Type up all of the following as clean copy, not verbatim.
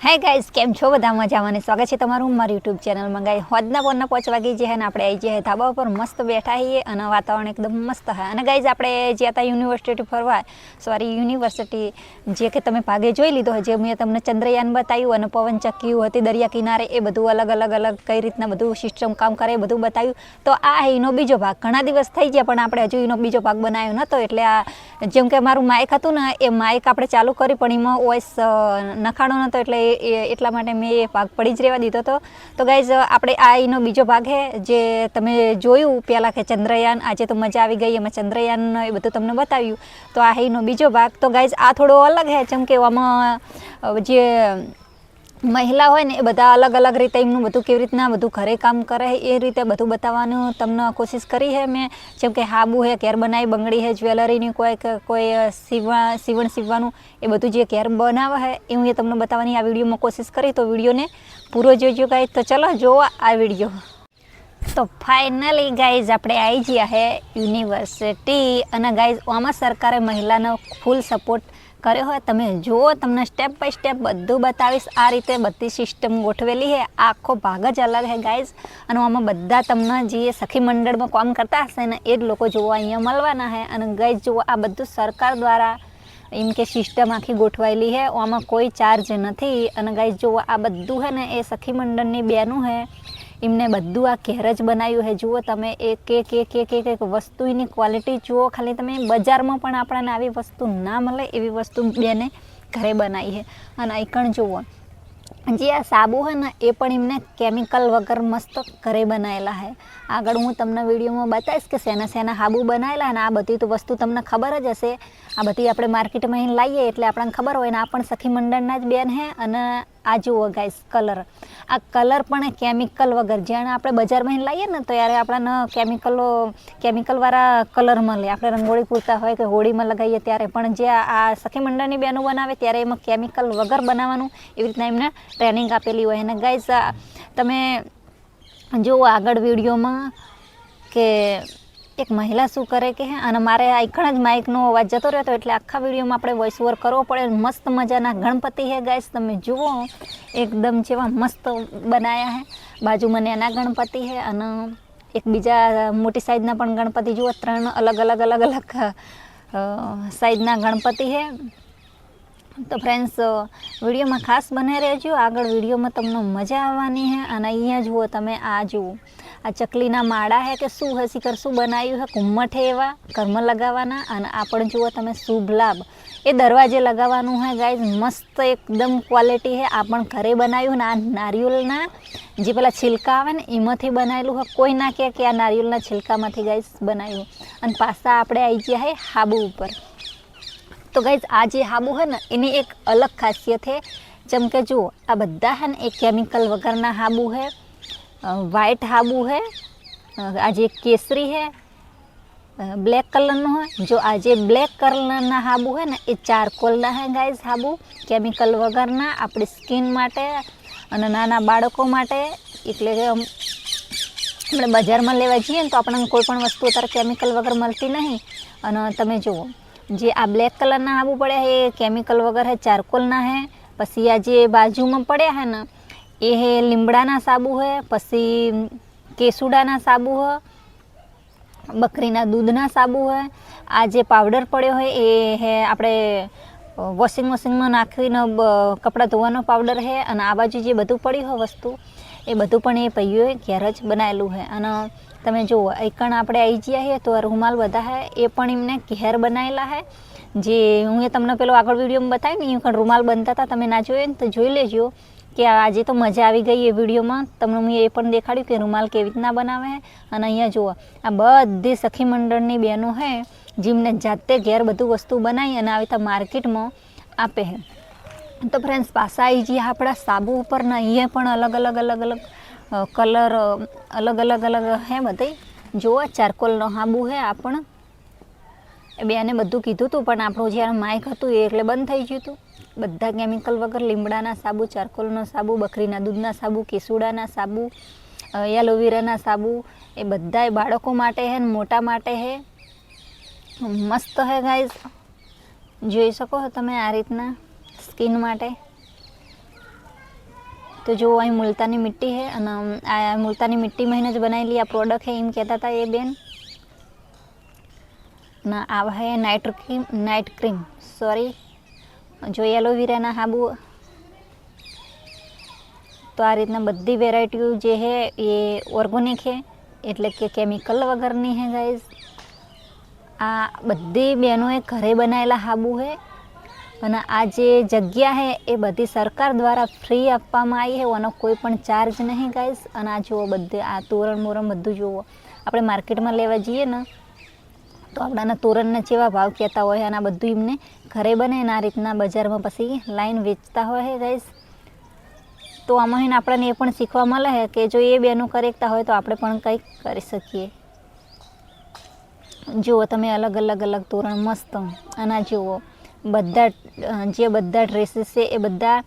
Hi guys केम छो बधा मजामां स्वागत है तमारुं मारी यूट्यूब चैनल में। गाइस होजना पोरना 5 वागे जे है आपणे आई जे धाबा पर मस्त बैठा छीए अने वातावरण एकदम मस्त है। अने गाइस आपणे ज्या ता यूनिवर्सिटी फरवा सॉरी यूनिवर्सिटी जे के तमे भागे जोई लीधो है, जे मैं तमने चंद्रयान बताव्युं अने पवन चक्की हती दरिया किनारे ए बधुं अलग अलग अलग कई रीतना बधुं सिस्टम काम करे ए बधुं बताव्युं। तो आ एनो बीजो भाग घणा दिवस थई गया पण आपणे हजू एनो बीजो भाग बनाव्यो नतो, एटले आ जेम के मारुं माइक हतुं ने ए माइक आपणे चालू करी पण एमां वॉइस नखाणो नतो एटले એટલા માટે મેં એ ભાગ પડી જ રહેવા દીધો હતો। તો ગાઈઝ આપણે આ એનો બીજો ભાગ છે જે તમે જોયું પહેલાં કે ચંદ્રયાન, આજે તો મજા આવી ગઈ એમાં ચંદ્રયાન એ બધું તમને બતાવ્યું। તો આ એનો બીજો ભાગ। તો ગાઈઝ આ થોડો અલગ છે, જેમ કે આમાં જે महिला होय ने ए बधा अलग अलग रीते एमनुं बधुं केवी रीतना बधुं घरे काम करे ए रीते बधुं बताववानुं तमने कोशिश करी है मैं। जेम के हाबू है, घेर बनाई बंगड़ी है, ज्वेलरीनी कोई सीवण सीववानुं ए बधुं जे घेर बनावे है ए हुं तमने बताववानी आ विडियो में कोशिश करी। तो विडियो ने पूरो जोजो गाइज। तो चलो जो आ विडियो। तो फाइनली गाइज आपणे आई गया है यूनिवर्सिटी अने गाइज आमां सरकारे महिलानो फूल सपोर्ट कर्यो है। तमे जो तमने स्टेप बाय स्टेप बधुं बतावीश। आ रीते बधी सिस्टम गोठवेली है, आखो भाग ज अलग है गाइज। अने आमां बधा तमने जे सखी मंडळ में काम करता हशे ने ए ज लोको जो अहींया मळवाना है। अने गाइज जो आ बधुं सरकार द्वारा एम के सिस्टम आखी गोठवायेली है, आमां कोई चार्ज नथी। अने गाइज जो आ बधुं है ने ए सखी मंडळनी बेनो है, एमने बधुं आ घेर ज बनाव्युं है। जुओ तमे एक एक एक एक एक एक वस्तुनी क्वॉलिटी जुओ, खाली तमे बजारमां पण आपणाने आवी वस्तु ना मळे एवी वस्तु बेने घरे बनावी है। अने आईकण जुओ जे आ साबु है ने ए पण एमने केमिकल वगर मस्त घरे बनावेला है। आगळ हूँ तमने विडियो में बताईश के सेना सेना साबु बनावेला। अने आ बधी तो वस्तु तमने खबर ज हशे, आ बधी आपणे मार्केट में लावीए एटले आपणे खबर होय ने आ पण सखी मंडळना ज बेन है। अने आ जुओ गाइस कलर, आ कलर पण केमिकल वगर जेने आपणे बजार में लावीए ने त्यारे आपणाने केमिकल वाळा कलर मळे। आपणे रंगोळी पूरता होय के होळी में लगावीए त्यारे, पण जे आ सखी मंडळनी बेनो बनावे त्यारे एमां केमिकल वगर बनाववानुं एवी रीतना एमने ट्रेनिंग आपेली होय। अने गाइस तमे जो आगळ विडियो में के एक महिला शू करे के है। अने मारे आईकण ज माइकनो अवाज जतो रह्यो तो एटले आखा विडियो में आपणे वॉइस ओवर करवो पड़े। मस्त मजाना गणपति है गाइस, तमे जुओ एकदम जेवा मस्त बनाया है। बाजू में नाना गणपति है अने एक बीजा मोटी साइजना पण गणपति जुओ, 3 अलग अलग अलग अलग साइजना गणपति है। तो फ्रेंड्स विडियो में खास बने रहो, आगळ विडियो में तमने मजा आवानी है। अने अहींया जुओ तमे आ जुओ आ चकलीना माड़ा है के शू है, सीकर शू बनाव्युं है, घुम्मट है एवा घरमां लगावाना। अने आ पण जुओ तमे शुभ लाभ ए दरवाजे लगावानुं है गाइज। मस्त एकदम क्वॉलिटी है। आ पण घरे बनाव्युं ने आ नारियलना जे पेला छिलका आवे ने एमांथी बनावेलुं है। कोई ना कहे के आ नारियलना छिलकामांथी गाइज बनाव्युं। अने पाछा आपणे आई गया है हाबू उपर। तो गाइज आ जे हाबू है ने एनी एक अलग खासियत है, जेम के जुओ आ बधा है ने एक केमिकल वगरना हाबू है। वाइट हाबू है, आज एक केसरी है, ब्लैक कलर है। जो आज ब्लैक कलर हाबू है ने ए चारकोल है गाइज हाबू, केमिकल वगरना अपनी स्किन माटे अने नाना बाळको माटे। एटले के अपने बजार में लेवा जईए तो आपणे कोईपण वस्तु अत्यारे केमिकल वगर मळती नहीं। अने तमे जुओ जे आ ब्लैक कलर ना हाबू पड़े है केमिकल वगर है, चारकोल ना है। पछी आ जे बाजू में पड़े है ने ए है लीमड़ाना साबु है, पछी केसुडाना साबु है, बकरीना दूधना साबु है। आ जे पाउडर पड़ो है ए है आपणे वॉशिंग मशीन में नाखीने कपड़ा धोवानो पाउडर है। अने आ बाजू जे बधुं पड्युं है वस्तु ए बधुं पण ए भाईओए घेर ज बनावेलुं है। अने तमे जुओ आईकण आपणे आई गया है तो रूमाल बधा है ए पण एमने घेर बनावेला है। जे हूँ तमने पेलो आगळ विडियो में बताव्युं ने रूमाल बनता था, तमे ना जोयो ने तो जोई लेजो कि आज तो मजा आई गई है विडियो में। तमने मैं ये पण देखाड्युं कि रूमाल केवी रीतना बनावे है। अने अहींया जुओ आ बधी सखी मंडळनी बेनो है जेमने जाते घेर बधुं वस्तु बनावी अने आवी रीते मार्केट में आपे है। तो फ्रेंड्स पाछा आई गया आपणा साबु उपर ने अहींया पण अलग अलग अलग अलग कलर अलग अलग अलग है बधे। जुओ चारकोलनो साबु है। आ पण बेने बधुं कीधुं तुं पण आपणुं ज्यारे माइक हतुं એટલે બંધ થઈ ગયું હતું। બધા કેમિકલ વગર લીમડાના સાબુ, ચારકોલનો સાબુ, બકરીના દૂધના સાબુ, કેસુડાના સાબુ, એલોવેરાના સાબુ એ બધાય બાળકો માટે है मोटा માટે है। मस्त है गाइज, જોઈ શકો છો તમે આ રીતના સ્કિન માટે। तो जो અહીં मुल्तानी मिट्टी है અને આ मुल्तानी मिट्टी में જ બનાવેલી આ પ્રોડક્ટ है એમ કહેતા હતા એ બેન. ના આ है नाइट क्रीम सॉरी जो एलोवेराના હાબુ. तो आ રીતના બધી વેરાયટીઓ જે છે એ ઓર્ગેનિક છે એટલે કે કેમિકલ વગરની છે ગાઈઝ. આ બધી બહેનોએ ઘરે બનાવેલા હાબુ છે અને આ જે જગ્યા છે એ બધી સરકાર દ્વારા ફ્રી આપવામાં આવી છે, એનો કોઈ પણ ચાર્જ નહીં ગાઈઝ. અને આ જુઓ બધે આ તોરણ મોરણ બધું જુઓ, આપણે માર્કેટમાં લેવા જઈએ ને તો આપણાના તોરણના જેવા ભાવ કહેતા હોય અને આ બધું એમને ઘરે બને ને આ રીતના બજારમાં પછી લાઈન વેચતા હોય છે ગાઈઝ. તો આમાં આપણને એ પણ શીખવા મળે છે કે જો એ બેનું કરતા હોય તો આપણે પણ કંઈક કરી શકીએ. જુઓ તમે અલગ અલગ તોરણ મસ્ત. અને જુઓ બધા ડ્રેસીસ છે એ બધા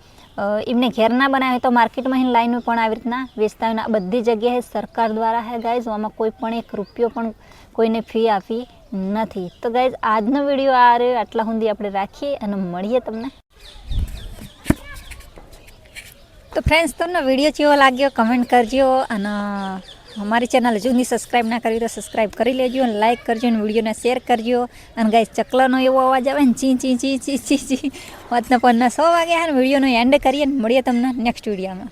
એમને ઘેર ના બનાવે તો માર્કેટમાં લાઈન પણ આવી રીતના વેચતા હોય. બધી જગ્યાએ સરકાર દ્વારા છે ગાઈઝ, આમાં કોઈ પણ 1 રૂપિયો પણ કોઈને ફી આપી નથી. તો ગાઈઝ આજનો વિડીયો આ રહ્યો, આટલા સુધી આપણે રાખીએ અને મળીએ તમને. તો ફ્રેન્ડ્સ તમને વિડીયો કેવો લાગ્યો કમેન્ટ કરજો અને અમારી ચેનલ હજુ સુધી સબસ્ક્રાઈબ ના કરી તો સબસ્ક્રાઈબ કરી લેજો અને લાઇક કરજો અને વિડીયોને શેર કરજો. અને ગાઈઝ ચકલાનો એવો અવાજ આવે ને ચી ચી ચી ચી ચી ચી 5:06 વાગ્યા વિડીયોનો એન્ડ કરીએ ને મળીએ તમને નેક્સ્ટ વિડીયોમાં.